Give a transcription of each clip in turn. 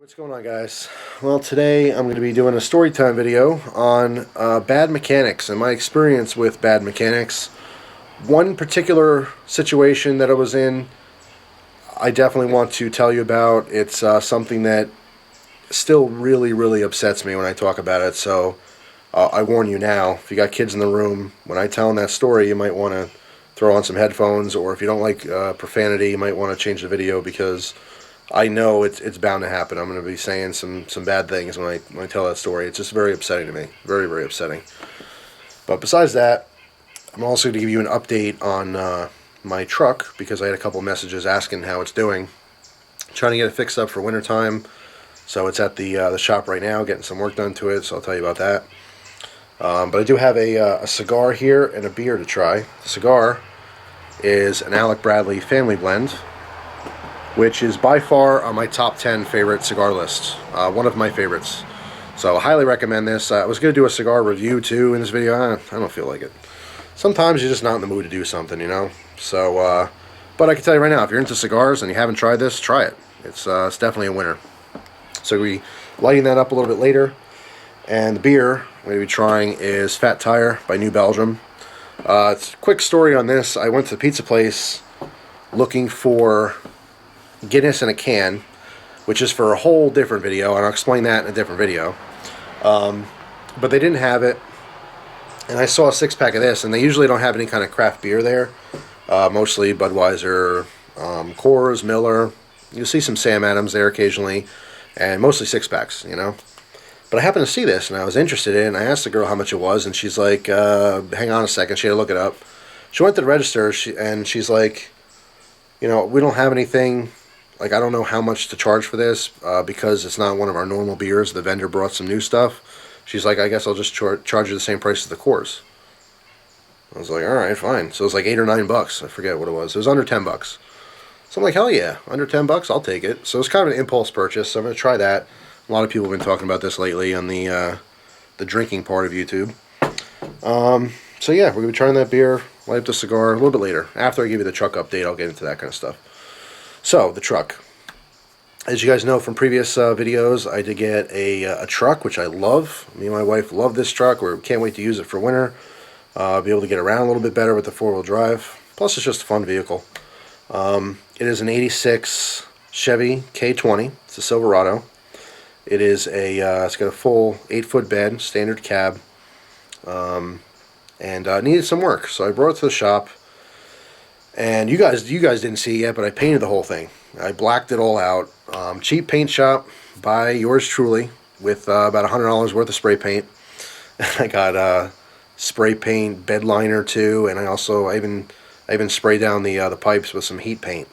What's going on, guys? Well, today I'm going to be doing a story time video on bad mechanics and my experience with bad mechanics. One particular situation that I was in, I definitely want to tell you about. It's something that still really upsets me when I talk about it, so I warn you now, if you got kids in the room, when I tell them that story, you might want to throw on some headphones, or if you don't like profanity, you might want to change the video, because I know it's bound to happen. I'm going to be saying some bad things when I tell that story. It's just very upsetting to me. Very upsetting. But besides that, I'm also going to give you an update on my truck, because I had a couple messages asking how it's doing. Trying to get it fixed up for wintertime. So it's at the shop right now, getting some work done to it, so I'll tell you about that. But I do have a cigar here and a beer to try. The cigar is an Alec Bradley Family Blend, which is by far on my top 10 favorite cigar list. One of my favorites. So I highly recommend this. I was going to do a cigar review too in this video. I don't feel like it. Sometimes you're just not in the mood to do something, you know? So, but I can tell you right now, if you're into cigars and you haven't tried this, try it. It's definitely a winner. So we lighting that up a little bit later. And the beer I'm going to be trying is Fat Tire by New Belgium. It's a quick story on this. I went to the pizza place looking for Guinness in a can, which is for a whole different video, and I'll explain that in a different video. But they didn't have it, and I saw a 6-pack of this, and they usually don't have any kind of craft beer there. Mostly Budweiser, Coors, Miller. You'll see some Sam Adams there occasionally, and mostly 6-packs, you know. But I happened to see this, and I was interested in it, and I asked the girl how much it was, and she's like, hang on a second, she had to look it up. She went to the register, and she's like, you know, we don't have anything, like, I don't know how much to charge for this, because it's not one of our normal beers. The vendor brought some new stuff. She's like, I guess I'll just charge you the same price as the Coors. I was like, alright, fine. So it was like $8 or $9, I forget what it was. It was under $10. So I'm like, hell yeah, under $10, I'll take it. So it's kind of an impulse purchase, so I'm going to try that. A lot of people have been talking about this lately on the drinking part of YouTube. So yeah, we're going to be trying that beer, light up the cigar a little bit later. After I give you the truck update, I'll get into that kind of stuff. So, the truck. As you guys know from previous videos, I did get a truck, which I love. Me and my wife love this truck. We can't wait to use it for winter. Be able to get around a little bit better with the 4-wheel drive. Plus, it's just a fun vehicle. It is an 86 Chevy K20. It's a Silverado. It is it's got a full 8-foot bed, standard cab, and needed some work. So I brought it to the shop, and you guys didn't see it yet, but I painted the whole thing. I blacked it all out. Cheap paint shop by yours truly, with about $100 worth of spray paint. I got spray paint bed liner too, and I even sprayed down the pipes with some heat paint.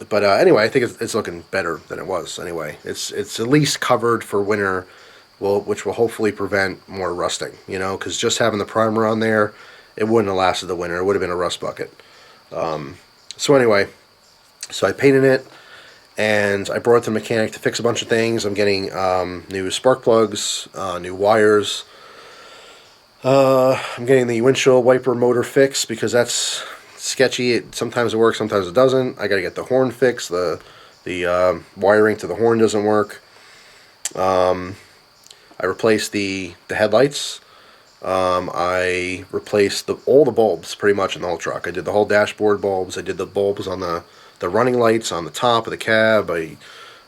But anyway, I think it's looking better than it was. Anyway, it's at least covered for winter, which will hopefully prevent more rusting. You know, because just having the primer on there, it wouldn't have lasted the winter. It would have been a rust bucket. So anyway, so I painted it, and I brought it to the mechanic to fix a bunch of things. I'm getting new spark plugs, new wires. I'm getting the windshield wiper motor fixed, because that's sketchy. Sometimes it works, sometimes it doesn't. I got to get the horn fixed. The wiring to the horn doesn't work. I replaced the headlights. I replaced all the bulbs pretty much in the whole truck. I did the whole dashboard bulbs. I did the bulbs on the running lights on the top of the cab. I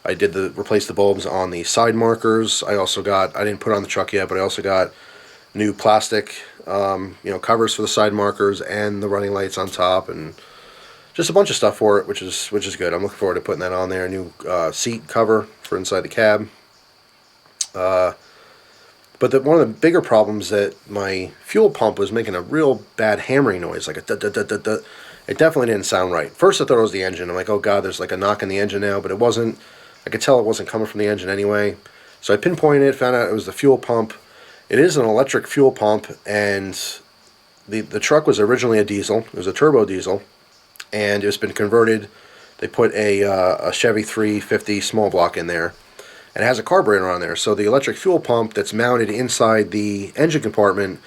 replaced the bulbs on the side markers. I didn't put it on the truck yet, but I also got new plastic covers for the side markers and the running lights on top, and just a bunch of stuff for it, which is good. I'm looking forward to putting that on there. A new seat cover for inside the cab. But one of the bigger problems, that my fuel pump was making a real bad hammering noise, like a da-da-da-da-da. It definitely didn't sound right. First I thought it was the engine. I'm like, oh god, there's like a knock in the engine now, but it wasn't. I could tell it wasn't coming from the engine anyway. So I pinpointed it, found out it was the fuel pump. It is an electric fuel pump, and the truck was originally a diesel. It was a turbo diesel, and it's been converted. They put a Chevy 350 small block in there, and it has a carburetor on there. So the electric fuel pump that's mounted inside the engine compartment,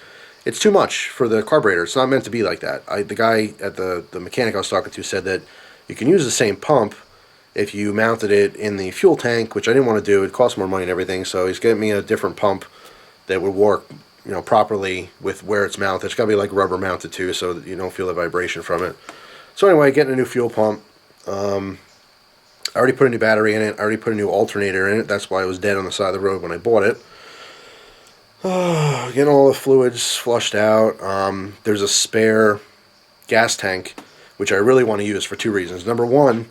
it's too much for the carburetor. It's not meant to be like that. The guy at the mechanic I was talking to said that you can use the same pump. if you mounted it in the fuel tank, which I didn't want to do. It cost more money and everything, so he's getting me a different pump that would work, properly with where it's mounted. It's got to be like rubber mounted too, so that you don't feel the vibration from it. So anyway, getting a new fuel pump. I already put a new battery in it. I already put a new alternator in it. That's why it was dead on the side of the road when I bought it. Getting all the fluids flushed out. There's a spare gas tank, which I really want to use for two reasons. Number one,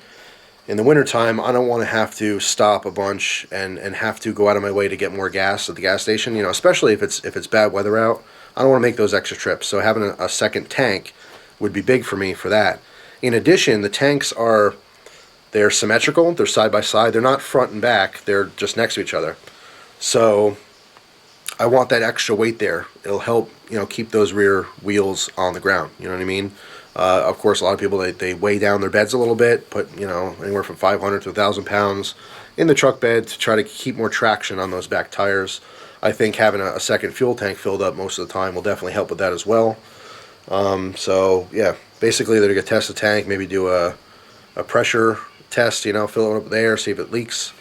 in the wintertime, I don't want to have to stop a bunch and have to go out of my way to get more gas at the gas station. Especially if it's bad weather out. I don't want to make those extra trips. So having a second tank would be big for me for that. In addition, the tanks they're symmetrical. They're side by side. They're not front and back. They're just next to each other. So I want that extra weight there. It'll help, keep those rear wheels on the ground. You know what I mean? Of course, a lot of people, they weigh down their beds a little bit, put, anywhere from 500 to 1,000 pounds in the truck bed to try to keep more traction on those back tires. I think having a second fuel tank filled up most of the time will definitely help with that as well. So, yeah, basically they're going to test the tank, maybe do a pressure test, fill it up there, see if it leaks.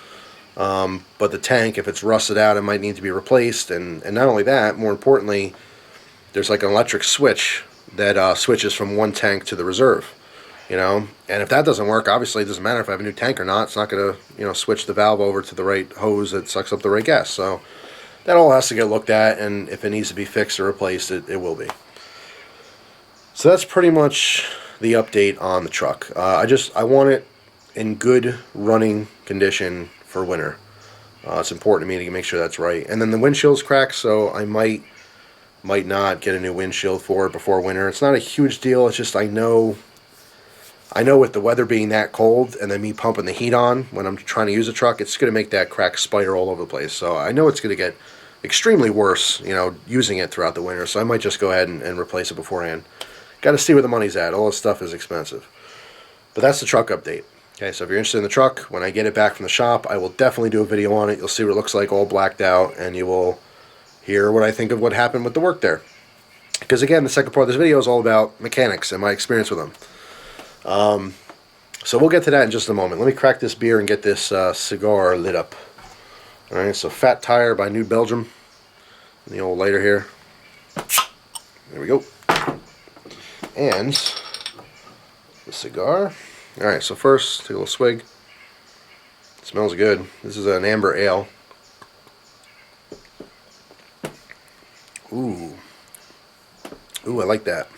But the tank, if it's rusted out, it might need to be replaced. And not only that, more importantly, there's like an electric switch that switches from one tank to the reserve. And if that doesn't work, obviously it doesn't matter if I have a new tank or not. It's not going to, switch the valve over to the right hose that sucks up the right gas. So that all has to get looked at, and if it needs to be fixed or replaced, it will be. So that's pretty much the update on the truck. I want it in good running condition for winter. It's important to me to make sure that's right. And then the windshield's cracked, so I might not get a new windshield for it before winter. It's not a huge deal. It's just I know with the weather being that cold and then me pumping the heat on when I'm trying to use a truck, it's going to make that crack spider all over the place. So I know it's going to get extremely worse, using it throughout the winter. So I might just go ahead and replace it beforehand. Got to see where the money's at. All this stuff is expensive. But that's the truck update. Okay, so if you're interested in the truck, when I get it back from the shop, I will definitely do a video on it. You'll see what it looks like all blacked out, and you will hear what I think of what happened with the work there. Because again, the second part of this video is all about mechanics and my experience with them. So we'll get to that in just a moment. Let me crack this beer and get this cigar lit up. Alright, so Fat Tire by New Belgium. The old lighter here. There we go. And the cigar. Alright, so first, take a little swig. It smells good. This is an amber ale. Ooh. Ooh, I like that.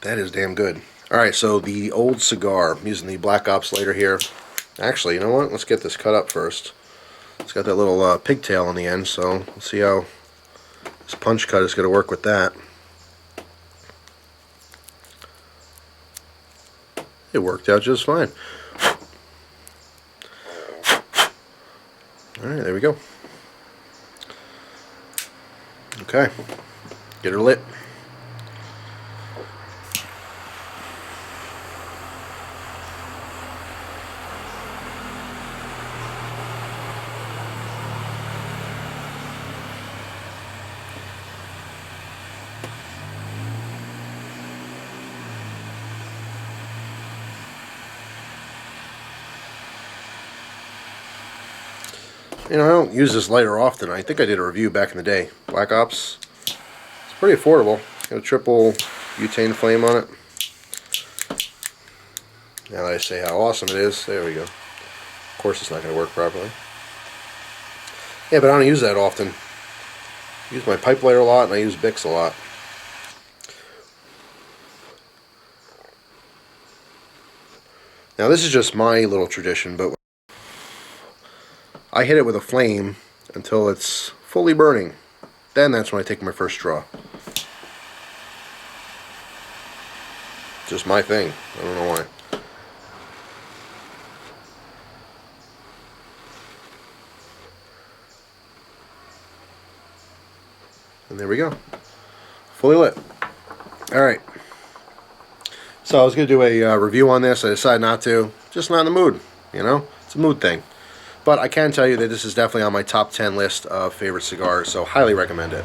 That is damn good. Alright, so the old cigar. I'm using the Black Ops lighter here. Actually, you know what? Let's get this cut up first. It's got that little pigtail on the end, so let's see how this punch cut is going to work with that. It worked out just fine. Alright, there we go. Okay, get her lit. I don't use this lighter often. I think I did a review back in the day. Black Ops. It's pretty affordable. Got a triple butane flame on it. Now that I say how awesome it is, there we go. Of course it's not going to work properly. Yeah, but I don't use that often. I use my pipe lighter a lot, and I use Bics a lot. Now this is just my little tradition, but I hit it with a flame until it's fully burning. Then that's when I take my first straw. Just my thing. I don't know why. And there we go. Fully lit. Alright. So I was going to do a review on this. I decided not to. Just not in the mood. It's a mood thing. But I can tell you that this is definitely on my top 10 list of favorite cigars, so highly recommend it.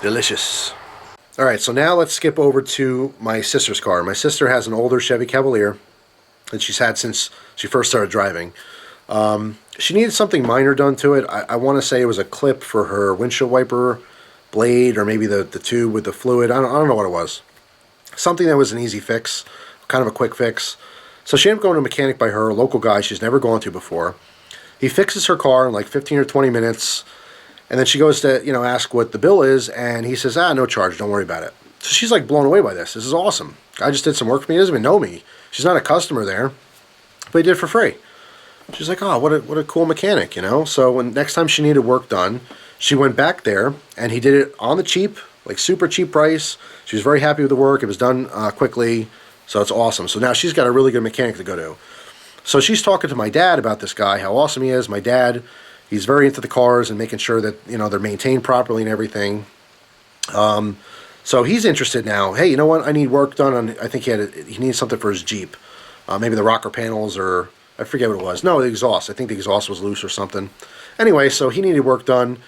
Delicious. All right, so now let's skip over to my sister's car. My sister has an older Chevy Cavalier that she's had since she first started driving. She needed something minor done to it. I want to say it was a clip for her windshield wiper blade, or maybe the tube with the fluid. I don't know what it was. Something that was an easy fix, kind of a quick fix. So she ended up going to a mechanic by her, a local guy she's never gone to before. He fixes her car in like 15 or 20 minutes, and then she goes to, ask what the bill is, and he says, no charge, don't worry about it. So she's like blown away by this. This is awesome. Guy just did some work for me. He doesn't even know me. She's not a customer there, but he did it for free. She's like, oh, what a cool mechanic, So when next time she needed work done, she went back there, and he did it on the cheap, like super cheap price. She was very happy with the work. It was done quickly, so it's awesome. So now she's got a really good mechanic to go to. So she's talking to my dad about this guy, how awesome he is. My dad, he's very into the cars and making sure that, they're maintained properly and everything. So he's interested now. Hey, you know what? I need work done on, I think he needs something for his Jeep. Maybe the rocker panels, or I forget what it was. No, the exhaust. I think the exhaust was loose or something. Anyway, so he needed work done.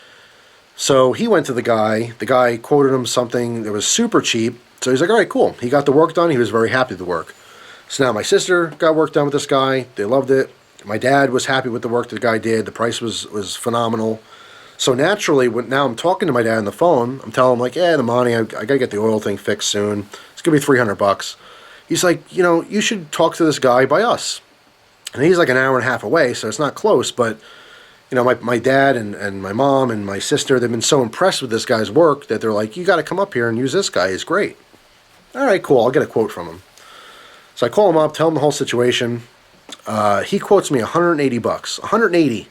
So he went to the guy. The guy quoted him something that was super cheap. So he's like, all right, cool. He got the work done. He was very happy with the work. So now my sister got work done with this guy. They loved it. My dad was happy with the work the guy did. The price was phenomenal. So naturally, now I'm talking to my dad on the phone. I'm telling him, like, the money, I got to get the oil thing fixed soon. It's going to be $300. He's like, you should talk to this guy by us. And he's like an hour and a half away, so it's not close, but my dad and my mom and my sister, they've been so impressed with this guy's work that they're like, you got to come up here and use this guy. He's great. All right, cool. I'll get a quote from him. So I call him up, tell him the whole situation. He quotes me $180. $180.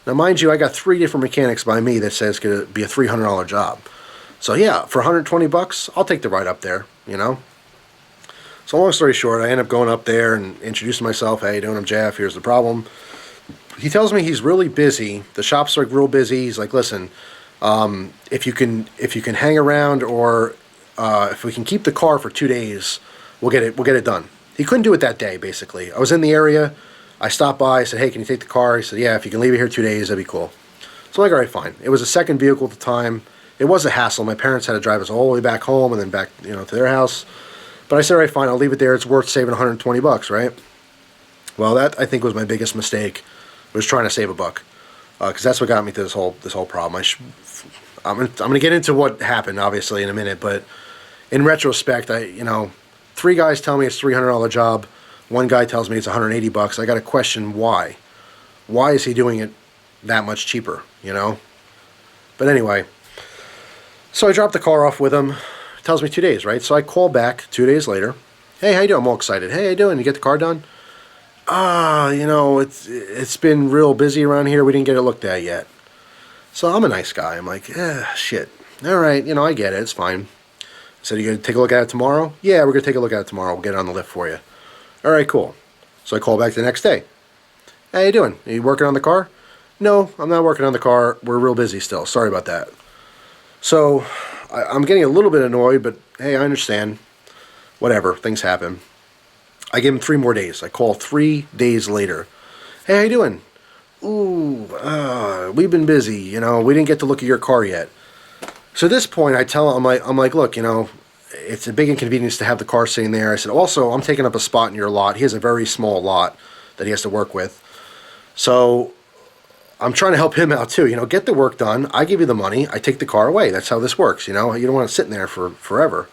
Now, mind you, I got 3 different mechanics by me that says it's going to be a $300 job. So yeah, for $120, I'll take the ride up there, So long story short, I end up going up there and introducing myself. Hey, you doing? I'm Jeff. Here's the problem. He tells me he's really busy. The shop's like real busy. He's like, listen, if you can hang around, or if we can keep the car for 2 days, we'll get it done. He couldn't do it that day, basically. I was in the area. I stopped by. I said, hey, can you take the car? He said, yeah, if you can leave it here 2 days, that'd be cool. So I'm like, all right, fine. It was a second vehicle at the time. It was a hassle. My parents had to drive us all the way back home and then back, to their house. But I said, all right, fine, I'll leave it there. It's worth saving $120, right? Well, that, I think, was my biggest mistake, was trying to save a buck. Because that's what got me to this whole problem. I'm going to get into what happened, obviously, in a minute. But in retrospect, 3 guys tell me it's a $300 job. 1 guy tells me it's $180. I got to question why. Why is he doing it that much cheaper, But anyway, so I dropped the car off with him. It tells me 2 days, right? So I call back 2 days later. Hey, how you doing? I'm all excited. Hey, how you doing? You get the car done? It's been real busy around here. We didn't get it looked at yet. So I'm a nice guy. I'm like, shit. All right, I get it. It's fine. I said, you going to take a look at it tomorrow? Yeah, we're going to take a look at it tomorrow. We'll get it on the lift for you. All right, cool. So I call back the next day. Hey, how you doing? Are you working on the car? No, I'm not working on the car. We're real busy still. Sorry about that. So I'm getting a little bit annoyed, but hey, I understand. Whatever, things happen. I give him 3 more days. I call 3 days later. Hey, how you doing? Ooh, we've been busy. We didn't get to look at your car yet. So at this point, I tell him, I'm like, look, it's a big inconvenience to have the car sitting there. I said, also, I'm taking up a spot in your lot. He has a very small lot that he has to work with. So I'm trying to help him out too. Get the work done. I give you the money. I take the car away. That's how this works. You don't want it sitting there for forever.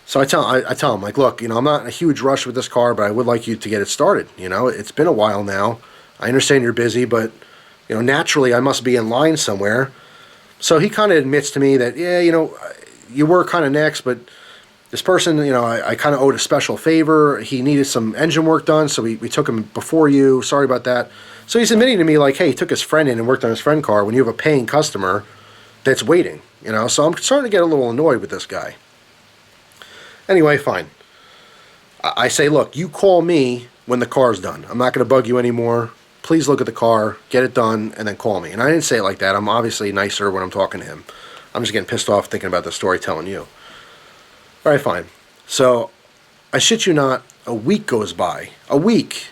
So I tell him, like, look, I'm not in a huge rush with this car, but I would like you to get it started. It's been a while now. I understand you're busy, but, naturally I must be in line somewhere. So he kind of admits to me that, yeah, you were kind of next, but this person, I kind of owed a special favor. He needed some engine work done, so we took him before you. Sorry about that. So he's admitting to me, like, hey, he took his friend in and worked on his friend's car when you have a paying customer that's waiting, So I'm starting to get a little annoyed with this guy. Anyway, fine. I say, look, you call me when the car's done. I'm not going to bug you anymore. Please look at the car, get it done, and then call me. And I didn't say it like that. I'm obviously nicer when I'm talking to him. I'm just getting pissed off thinking about the story telling you. All right, fine. So, I shit you not, a week goes by. A week.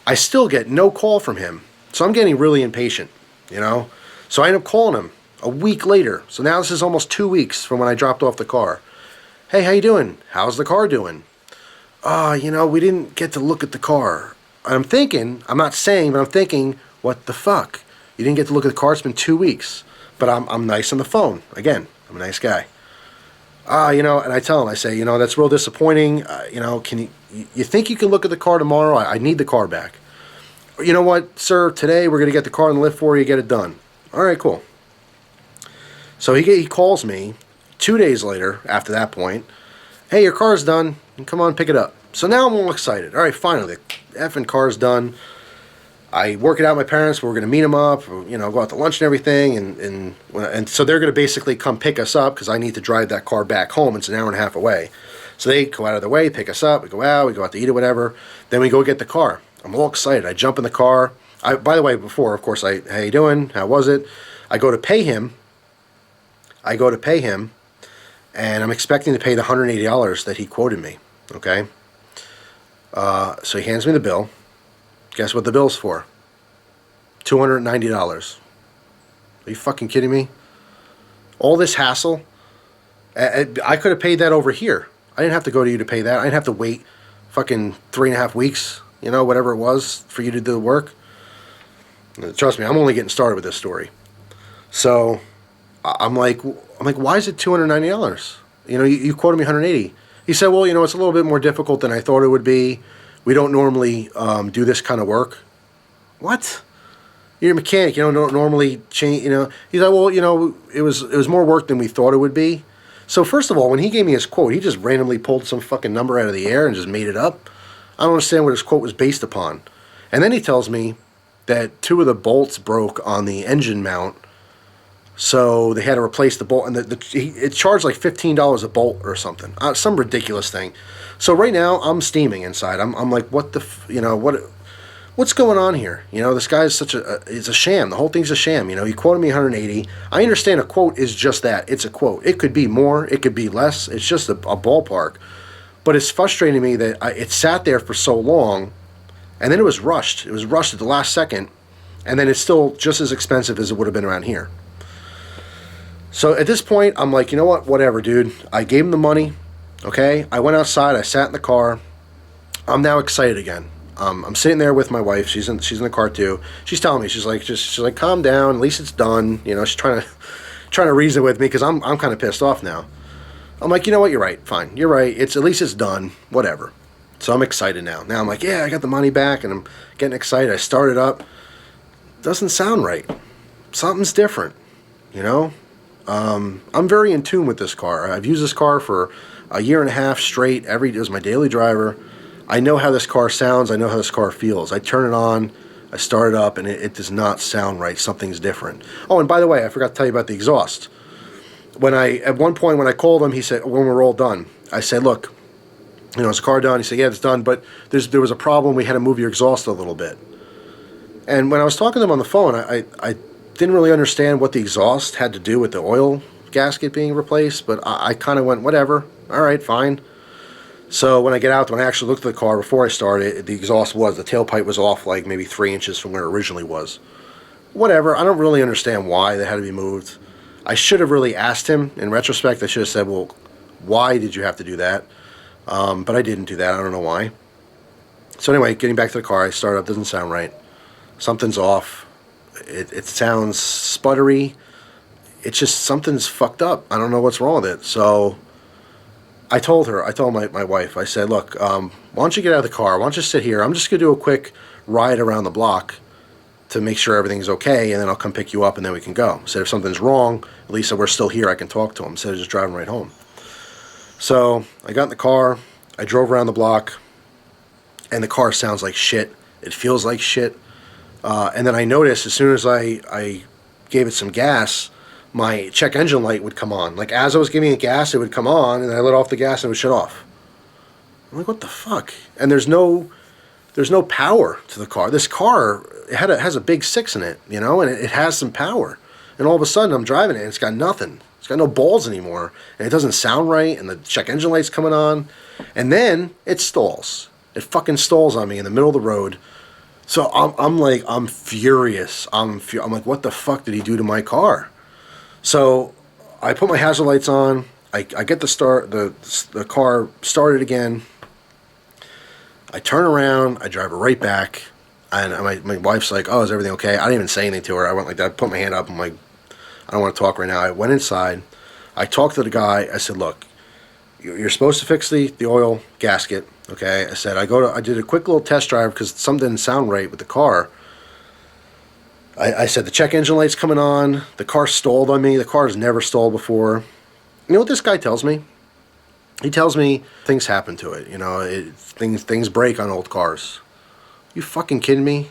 I still get no call from him. So I'm getting really impatient, So I end up calling him A week later. So now this is almost 2 weeks from when I dropped off the car. Hey, how you doing? How's the car doing? We didn't get to look at the car. I'm thinking, I'm not saying, but I'm thinking, what the fuck? You didn't get to look at the car? It's been 2 weeks. But I'm nice on the phone. Again, I'm a nice guy. And I tell him, I say, that's real disappointing. Can you think you can look at the car tomorrow? I need the car back. You know what, sir? Today we're going to get the car in the lift for you, get it done. All right, cool. So he calls me 2 days later, after that point. Hey, your car's done. Come on, pick it up. So now I'm all excited. All right, finally, the effing car's done. I work it out with my parents. We're going to meet them up, go out to lunch and everything. And so they're going to basically come pick us up because I need to drive that car back home. It's an hour and a half away. So they go out of their way, pick us up. We go out to eat or whatever. Then we go get the car. I'm all excited. I jump in the car. By the way, before, of course, how you doing? How was it? I go to pay him, and I'm expecting to pay the $180 that he quoted me, okay? So he hands me the bill. Guess what the bill's for? $290. Are you fucking kidding me? All this hassle? I could have paid that over here. I didn't have to go to you to pay that. I didn't have to wait fucking 3.5 weeks, whatever it was, for you to do the work. Trust me, I'm only getting started with this story. So I'm like, why is it $290? You quoted me $180. He said, well, it's a little bit more difficult than I thought it would be. We don't normally do this kind of work. What? You're a mechanic. Don't normally change. He's like, well, it was more work than we thought it would be. So first of all, when he gave me his quote, he just randomly pulled some fucking number out of the air and just made it up. I don't understand what his quote was based upon. And then he tells me that 2 of the bolts broke on the engine mount. So they had to replace the bolt, and it charged like $15 a bolt or something, some ridiculous thing. So right now I'm steaming inside. I'm like, what what's going on here? This guy is it's a sham. The whole thing's a sham. He quoted me 180. I understand a quote is just that. It's a quote. It could be more. It could be less. It's just a ballpark. But it's frustrating me that it sat there for so long, and then it was rushed. It was rushed at the last second, and then it's still just as expensive as it would have been around here. So at this point, I'm like, you know what? Whatever, dude. I gave him the money, okay? I went outside. I sat in the car. I'm now excited again. I'm sitting there with my wife. She's in the car too. She's telling me, she's like, calm down. At least it's done. She's trying to reason with me because I'm kind of pissed off now. I'm like, you know what? You're right. Fine. You're right. At least it's done. Whatever. So I'm excited now. Now I'm like, yeah, I got the money back, and I'm getting excited. I start it up. Doesn't sound right. Something's different. I'm very in tune with this car. I've used this car for a year and a half straight. It was my daily driver. I know how this car sounds. I know how this car feels. I turn it on, I start it up, and it does not sound right. Something's different. Oh, and by the way, I forgot to tell you about the exhaust. At one point when I called him, he said, when we're all done, I said, look, is the car done? He said, yeah, it's done, but there was a problem. We had to move your exhaust a little bit. And when I was talking to him on the phone, I didn't really understand what the exhaust had to do with the oil gasket being replaced, but I kind of went, whatever, all right, fine. So when I actually looked at the car before I started, the tailpipe was off like maybe 3 inches from where it originally was. Whatever, I don't really understand why they had to be moved. I should have really asked him. In retrospect, I should have said, well, why did you have to do that? But I didn't do that, I don't know why. So anyway, getting back to the car, I start up, doesn't sound right. Something's off. It sounds sputtery. It's just something's fucked up. I don't know what's wrong with it. So I told my wife, I said, look, why don't you get out of the car? Why don't you sit here? I'm just going to do a quick ride around the block to make sure everything's okay, and then I'll come pick you up, and then we can go. I said, if something's wrong, at least if we're still here, I can talk to him instead of just driving right home. So I got in the car. I drove around the block, and the car sounds like shit. It feels like shit. And then I noticed as soon as I gave it some gas, my check engine light would come on. Like as I was giving it gas, it would come on, and then I let off the gas and it would shut off. I'm like, what the fuck? And there's no power to the car. This car has a big 6 in it, and it has some power. And all of a sudden I'm driving it and it's got nothing. It's got no balls anymore, and it doesn't sound right, and the check engine light's coming on. And then it stalls. It fucking stalls on me in the middle of the road. So I'm furious. I'm like, what the fuck did he do to my car? So I put my hazard lights on. I get the car started again. I turn around. I drive it right back. And my wife's like, "Oh, is everything okay?" I didn't even say anything to her. I went like that. I put my hand up. I'm like, "I don't want to talk right now." I went inside. I talked to the guy. I said, "Look, you're supposed to fix the oil gasket." Okay. I said, I did a quick little test drive because something didn't sound right with the car. I said, the check engine light's coming on. The car stalled on me. The car has never stalled before. You know what this guy tells me? He tells me things happen to it. You know, things break on old cars. You fucking kidding me?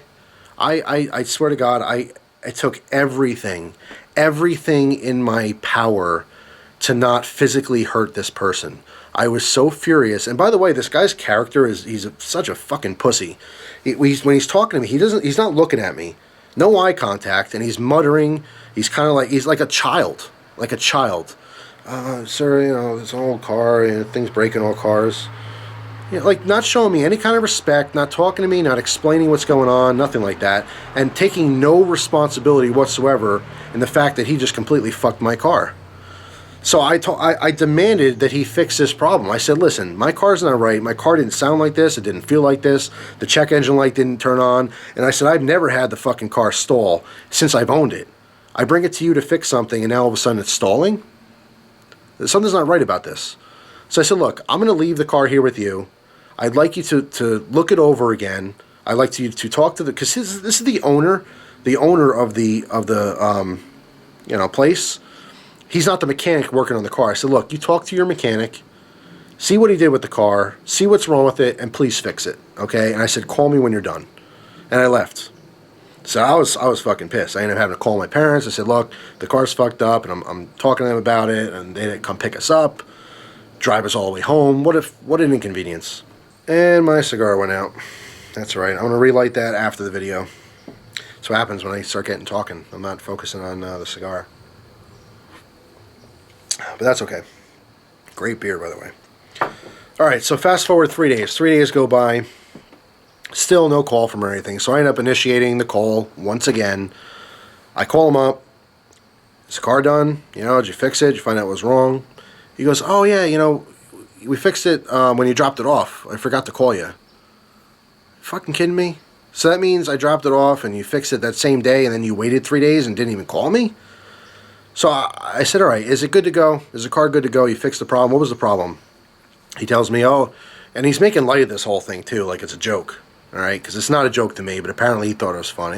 I swear to God, I took everything in my power to not physically hurt this person. I was so furious. And by the way, this guy's character he's such a fucking pussy. When he's talking to me, he's not looking at me. No eye contact, and he's muttering. He's like a child. Like a child. Sir, you know, it's an old car, and things break in all cars. You know, like, not showing me any kind of respect, not talking to me, not explaining what's going on, nothing like that, and taking no responsibility whatsoever in the fact that he just completely fucked my car. So I demanded that he fix this problem. I said, listen, my car's not right. My car didn't sound like this. It didn't feel like this. The check engine light didn't turn on. And I said, I've never had the fucking car stall since I've owned it. I bring it to you to fix something, and now all of a sudden it's stalling? Something's not right about this. So I said, look, I'm going to leave the car here with you. I'd like you to look it over again. I'd like you to talk to because this is the owner of the place. He's not the mechanic working on the car. I said, look, you talk to your mechanic, see what he did with the car, see what's wrong with it, and please fix it, okay? And I said, call me when you're done. And I left. So I was fucking pissed. I ended up having to call my parents. I said, look, the car's fucked up, and I'm talking to them about it, and they didn't come pick us up, drive us all the way home. What an inconvenience. And my cigar went out. That's right. I'm going to relight that after the video. That's what happens when I start getting talking. I'm not focusing on the cigar. But that's okay. Great beer, by the way. All right, so fast forward 3 days. 3 days go by. Still no call from or anything. So I end up initiating the call once again. I call him up. Is the car done? You know, did you fix it? Did you find out what was wrong? He goes, oh, yeah, you know, we fixed it when you dropped it off. I forgot to call you. Fucking kidding me? So that means I dropped it off and you fixed it that same day and then you waited 3 days and didn't even call me? So I said, all right, is it good to go? Is the car good to go? You fixed the problem. What was the problem? He tells me, oh, and he's making light of this whole thing too, like it's a joke. All right, because it's not a joke to me, but apparently he thought it was funny.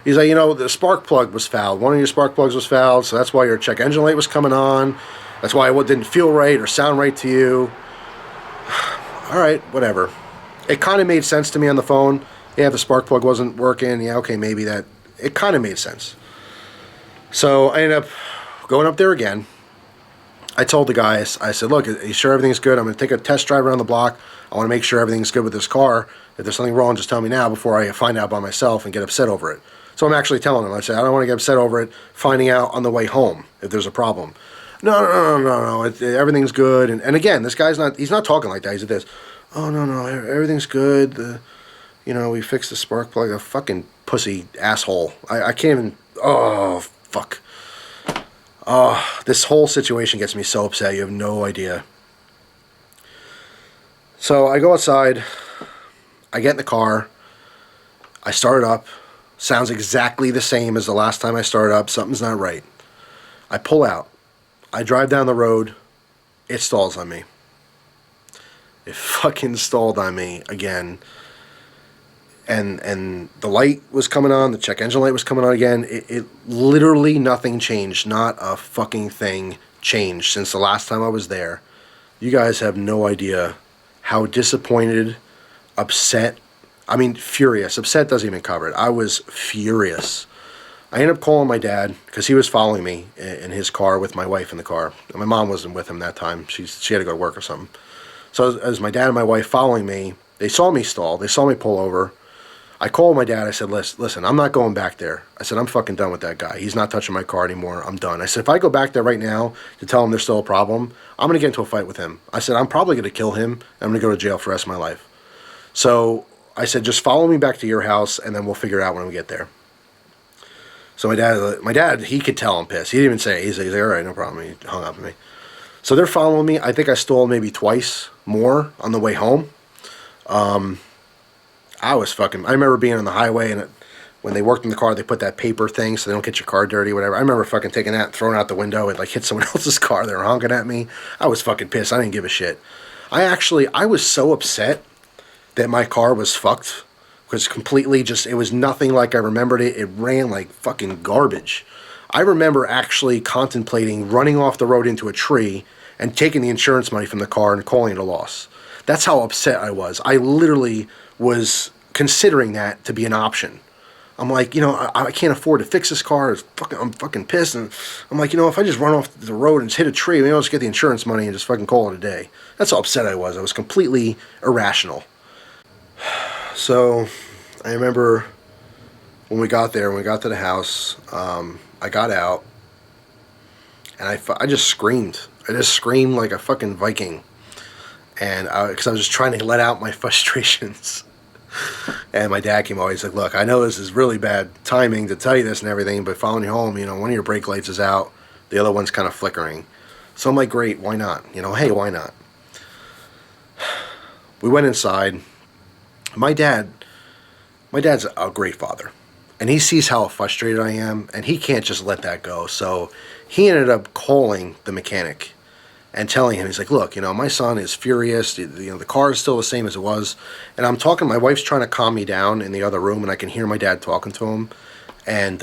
He's like, you know, the spark plug was fouled. One of your spark plugs was fouled, so that's why your check engine light was coming on. That's why it didn't feel right or sound right to you. All right, whatever. It kind of made sense to me on the phone. Yeah, the spark plug wasn't working. Yeah, okay, maybe that. It kind of made sense. So I ended up going up there again. I told the guys, I said, look, are you sure everything's good? I'm going to take a test drive around the block. I want to make sure everything's good with this car. If there's something wrong, just tell me now before I find out by myself and get upset over it. So I'm actually telling them, I said, I don't want to get upset over it, finding out on the way home if there's a problem. No. Everything's good. And again, this guy's he's not talking like that. He's at this, oh, no, everything's good. We fixed the spark plug. A fucking pussy asshole. I can't even, oh, fuck. Oh, this whole situation gets me so upset. You have no idea. So I go outside. I get in the car. I start it up. Sounds exactly the same as the last time I started up. Something's not right. I pull out. I drive down the road. It stalls on me. It fucking stalled on me again. And the light was coming on. The check engine light was coming on again. It literally nothing changed. Not a fucking thing changed since the last time I was there. You guys have no idea how disappointed, upset, furious. Upset doesn't even cover it. I was furious. I ended up calling my dad because he was following me in his car with my wife in the car. And my mom wasn't with him that time. She had to go to work or something. So as my dad and my wife following me, they saw me stall. They saw me pull over. I called my dad. I said, listen, I'm not going back there. I said, I'm fucking done with that guy. He's not touching my car anymore. I'm done. I said, if I go back there right now to tell him there's still a problem, I'm going to get into a fight with him. I said, I'm probably going to kill him. I'm going to go to jail for the rest of my life. So I said, just follow me back to your house, and then we'll figure it out when we get there. So my dad, he could tell I'm pissed. He didn't even say it. He's like, all right, no problem. He hung up on me. So they're following me. I think I stole maybe twice more on the way home. I remember being on the highway, and when they worked in the car, they put that paper thing so they don't get your car dirty, whatever. I remember fucking taking that and throwing it out the window. It like hit someone else's car. They were honking at me. I was fucking pissed. I didn't give a shit. I was so upset that my car was fucked. Because completely it was nothing like I remembered it. It ran like fucking garbage. I remember actually contemplating running off the road into a tree and taking the insurance money from the car and calling it a loss. That's how upset I was. I literally was considering that to be an option. I'm like, I can't afford to fix this car. I'm fucking pissed. And I'm like, if I just run off the road and just hit a tree, maybe I'll just get the insurance money and just fucking call it a day. That's how upset I was. I was completely irrational. So I remember when we got there, when we got to the house, I got out and I just screamed. I just screamed like a fucking Viking. And because I was just trying to let out my frustrations. And my dad came over. He's like, look, I know this is really bad timing to tell you this and everything, but following you home, one of your brake lights is out. The other one's kind of flickering. So I'm like, great, why not? Hey, why not? We went inside. My dad's a great father. And he sees how frustrated I am, and he can't just let that go. So he ended up calling the mechanic and telling him, he's like, look, my son is furious. The car is still the same as it was. And I'm talking, my wife's trying to calm me down in the other room, and I can hear my dad talking to him. And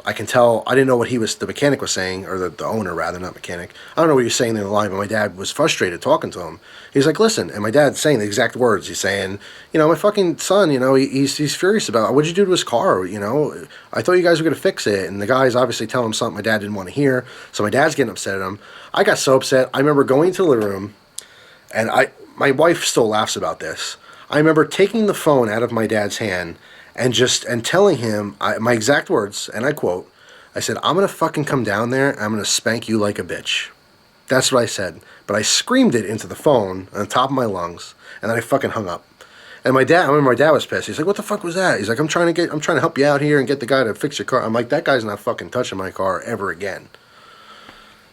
I can tell, I didn't know what the mechanic was saying, or the owner rather, not mechanic. I don't know what he was saying in the line, but my dad was frustrated talking to him. He's like, listen, and my dad's saying the exact words. He's saying, my fucking son, he's furious about it. What'd you do to his car? I thought you guys were going to fix it. And the guy's obviously telling him something my dad didn't want to hear. So my dad's getting upset at him. I got so upset. I remember going to the living room, and my wife still laughs about this. I remember taking the phone out of my dad's hand and telling him my exact words, and I quote, I said, I'm going to fucking come down there and I'm going to spank you like a bitch. That's what I said. But I screamed it into the phone on the top of my lungs, and then I fucking hung up. And I remember my dad was pissed. He's like, what the fuck was that? He's like, I'm trying to help you out here and get the guy to fix your car. I'm like, that guy's not fucking touching my car ever again.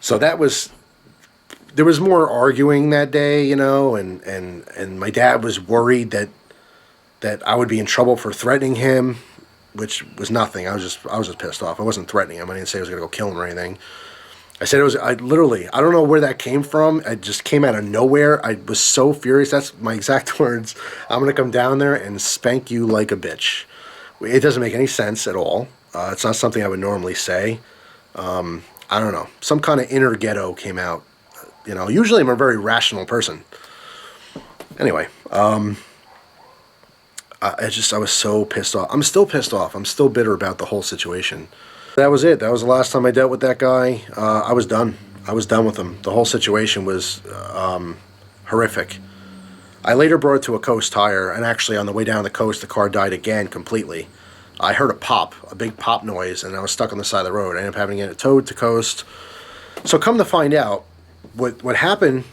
So there was more arguing that day, and my dad was worried that I would be in trouble for threatening him, which was nothing. I was just pissed off. I wasn't threatening him. I didn't say I was going to go kill him or anything. I said I don't know where that came from. It just came out of nowhere. I was so furious. That's my exact words. I'm going to come down there and spank you like a bitch. It doesn't make any sense at all. It's not something I would normally say. I don't know. Some kind of inner ghetto came out. Usually I'm a very rational person. Anyway, I was so pissed off. I'm still pissed off. I'm still bitter about the whole situation. That was it. That was the last time I dealt with that guy. I was done. I was done with him. The whole situation was horrific. I later brought it to a Coast Tire, and actually on the way down the coast, the car died again completely. I heard a big pop noise, and I was stuck on the side of the road. I ended up having it towed to Coast. So come to find out, what happened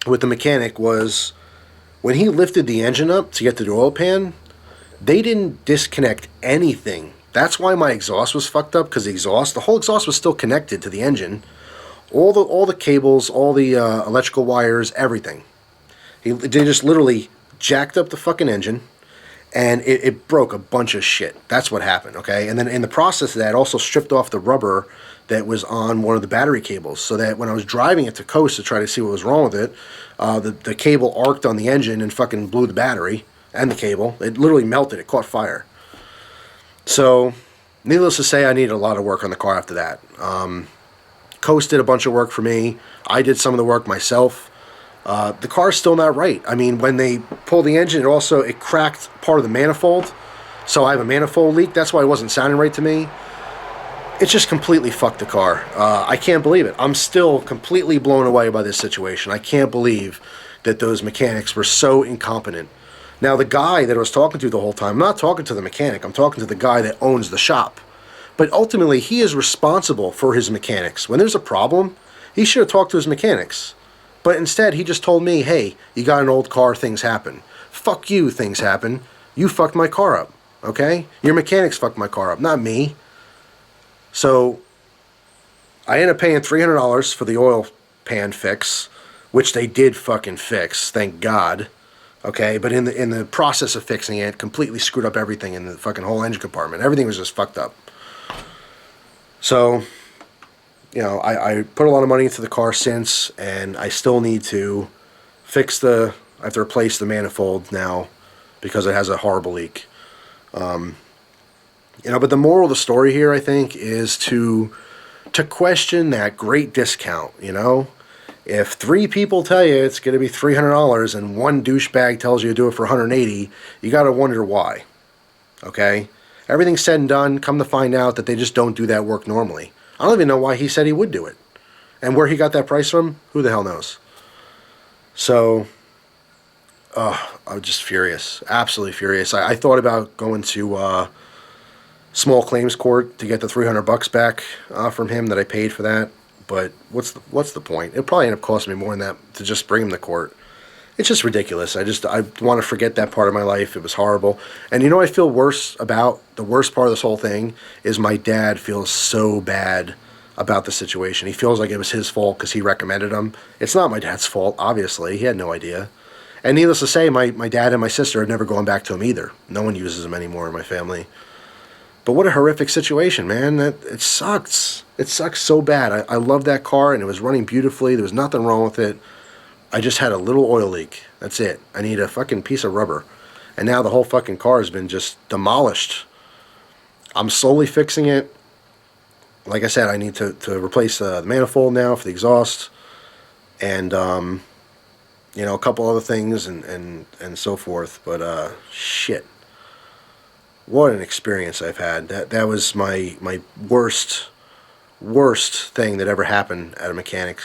with the mechanic was when he lifted the engine up to get to the oil pan, they didn't disconnect anything. That's why my exhaust was fucked up, because the whole exhaust was still connected to the engine. All the cables, all the electrical wires, everything. They just literally jacked up the fucking engine, and it broke a bunch of shit. That's what happened, okay? And then in the process of that, it also stripped off the rubber that was on one of the battery cables, so that when I was driving it to Coast to try to see what was wrong with it, the cable arced on the engine and fucking blew the battery and the cable. It literally melted. It caught fire. So, needless to say, I needed a lot of work on the car after that. Coast did a bunch of work for me. I did some of the work myself. The car's still not right. I mean, when they pulled the engine, it cracked part of the manifold. So I have a manifold leak. That's why it wasn't sounding right to me. It just completely fucked the car. I can't believe it. I'm still completely blown away by this situation. I can't believe that those mechanics were so incompetent. Now, the guy that I was talking to the whole time, I'm not talking to the mechanic, I'm talking to the guy that owns the shop. But ultimately, he is responsible for his mechanics. When there's a problem, he should have talked to his mechanics. But instead, he just told me, hey, you got an old car, things happen. Fuck you, things happen. You fucked my car up, okay? Your mechanics fucked my car up, not me. So I ended up paying $300 for the oil pan fix, which they did fucking fix, thank God. Okay, but in the process of fixing it, completely screwed up everything in the fucking whole engine compartment. Everything was just fucked up. So, I put a lot of money into the car since, and I still need to I have to replace the manifold now because it has a horrible leak. But the moral of the story here, I think, is to question that great discount. If three people tell you it's going to be $300 and one douchebag tells you to do it for $180, you got to wonder why. Okay? Everything's said and done, come to find out that they just don't do that work normally. I don't even know why he said he would do it. And where he got that price from, who the hell knows? So, I was just furious. Absolutely furious. I thought about going to small claims court to get the $300 back from him that I paid for that. But what's the point? It'll probably end up costing me more than that to just bring him to court. It's just ridiculous. I want to forget that part of my life. It was horrible. And I feel worse about the worst part of this whole thing is my dad feels so bad about the situation. He feels like it was his fault because he recommended him. It's not my dad's fault, obviously. He had no idea. And needless to say, my dad and my sister have never gone back to him either. No one uses him anymore in my family. But what a horrific situation, man. It sucks. It sucks so bad. I love that car, and it was running beautifully. There was nothing wrong with it. I just had a little oil leak. That's it. I need a fucking piece of rubber. And now the whole fucking car has been just demolished. I'm slowly fixing it. Like I said, I need to replace the manifold now for the exhaust. And, a couple other things and so forth. But, shit. What an experience I've had. That was my worst thing that ever happened at a mechanic.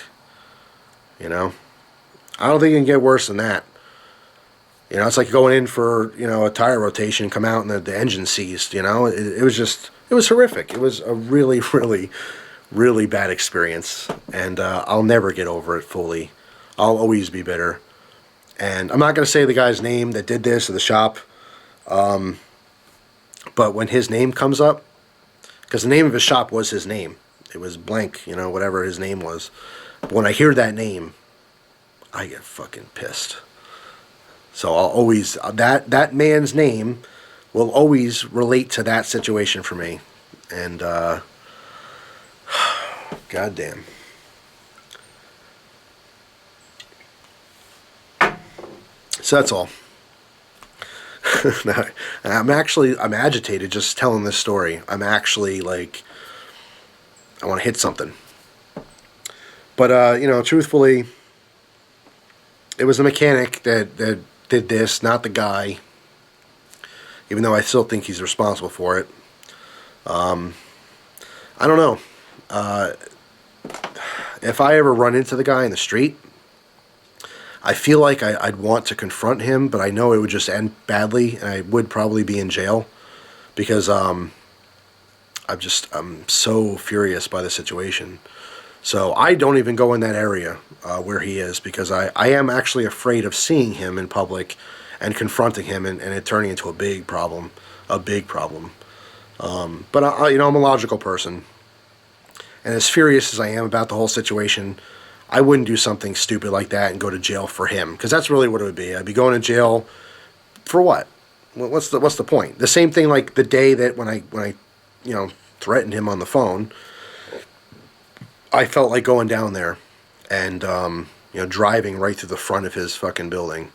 I don't think it can get worse than that. It's like going in for, a tire rotation, come out and the engine seized, it was horrific. It was a really, really, really bad experience. And I'll never get over it fully. I'll always be bitter. And I'm not going to say the guy's name that did this or the shop. But when his name comes up, because the name of his shop was his name. It was blank, whatever his name was. But when I hear that name, I get fucking pissed. So I'll always, that man's name will always relate to that situation for me. And, goddamn. So that's all. I'm agitated just telling this story. I'm actually I want to hit something. But, truthfully, it was the mechanic that did this, not the guy. Even though I still think he's responsible for it. I don't know. If I ever run into the guy in the street, I feel like I'd want to confront him, but I know it would just end badly, and I would probably be in jail because I'm so furious by the situation. So I don't even go in that area where he is because I am actually afraid of seeing him in public and confronting him and it turning into a big problem. But I'm a logical person, and as furious as I am about the whole situation, I wouldn't do something stupid like that and go to jail for him, because that's really what it would be. I'd be going to jail for what? What's the point? The same thing like the day that when I threatened him on the phone, I felt like going down there and driving right through the front of his fucking building.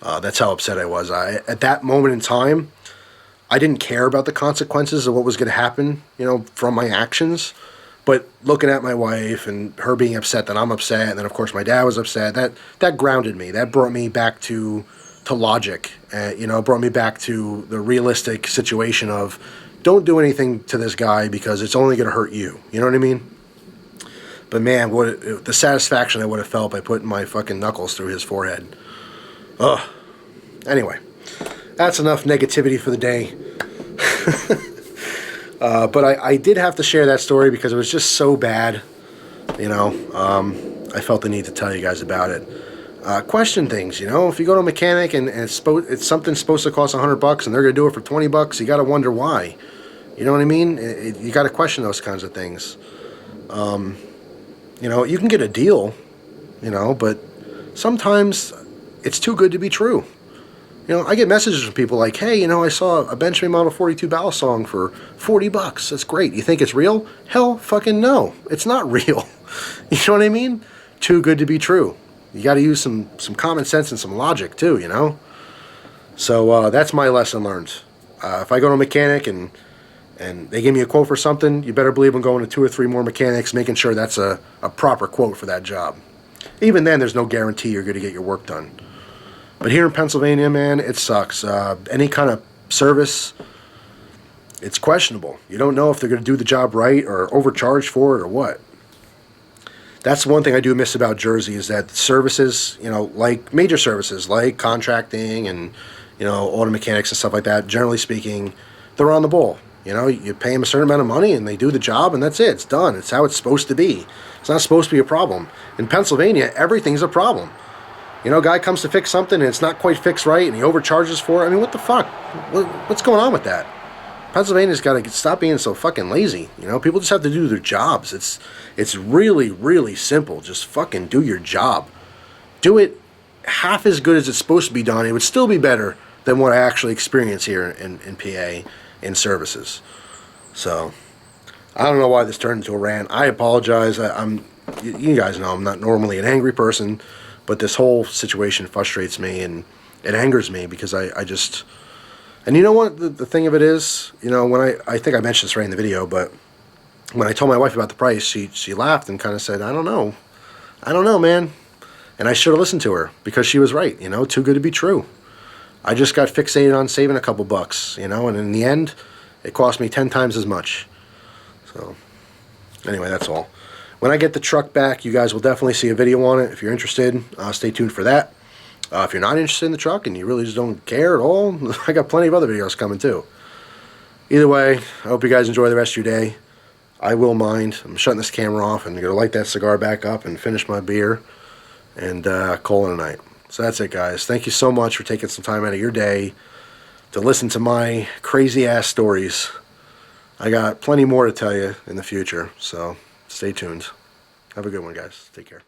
That's how upset I was. At that moment in time, I didn't care about the consequences of what was going to happen, from my actions. But looking at my wife and her being upset that I'm upset, and then of course my dad was upset, that grounded me. That brought me back to logic. Brought me back to the realistic situation of don't do anything to this guy because it's only going to hurt you. You know what I mean? But man, the satisfaction I would have felt by putting my fucking knuckles through his forehead. Ugh. Anyway, that's enough negativity for the day. But I did have to share that story because it was just so bad. I felt the need to tell you guys about it. Question things, if you go to a mechanic and it's something supposed to cost $100 and they're going to do it for $20, you got to wonder why. You know what I mean? You got to question those kinds of things. You know, you can get a deal, you know, but sometimes it's too good to be true. You know, I get messages from people like, hey, you know, I saw a Benjamin Model 42 Ballast song for $40. That's great. You think it's real? Hell fucking no. It's not real. You know what I mean? Too good to be true. You got to use some common sense and some logic too, you know? So that's my lesson learned. If I go to a mechanic and they give me a quote for something, you better believe I'm going to 2 or 3 more mechanics, making sure that's a proper quote for that job. Even then, there's no guarantee you're going to get your work done. But here in Pennsylvania, man, it sucks. Any kind of service, it's questionable. You don't know if they're going to do the job right or overcharge for it or what. That's one thing I do miss about Jersey is that services, you know, like major services like contracting and, you know, auto mechanics and stuff like that, generally speaking, they're on the ball. You know, you pay them a certain amount of money and they do the job and that's it. It's done. It's how it's supposed to be. It's not supposed to be a problem. In Pennsylvania, everything's a problem. You know, a guy comes to fix something and it's not quite fixed right and he overcharges for it. I mean, what the fuck? What's going on with that? Pennsylvania's got to stop being so fucking lazy. You know, people just have to do their jobs. It's really, really simple. Just fucking do your job. Do it half as good as it's supposed to be done. It would still be better than what I actually experience here in PA in services. So, I don't know why this turned into a rant. I apologize. You guys know I'm not normally an angry person, but this whole situation frustrates me and it angers me because I just... And you know what the thing of it is? You know, when I think I mentioned this right in the video, but when I told my wife about the price, she laughed and kind of said, I don't know, man. And I should have listened to her because she was right, you know, too good to be true. I just got fixated on saving a couple bucks, you know, and in the end, it cost me 10 times as much. So, anyway, that's all. When I get the truck back, you guys will definitely see a video on it. If you're interested, stay tuned for that. If you're not interested in the truck and you really just don't care at all, I got plenty of other videos coming too. Either way, I hope you guys enjoy the rest of your day. I will mind. I'm shutting this camera off and going to light that cigar back up and finish my beer and call it a night. So that's it, guys. Thank you so much for taking some time out of your day to listen to my crazy-ass stories. I got plenty more to tell you in the future, so stay tuned. Have a good one, guys. Take care.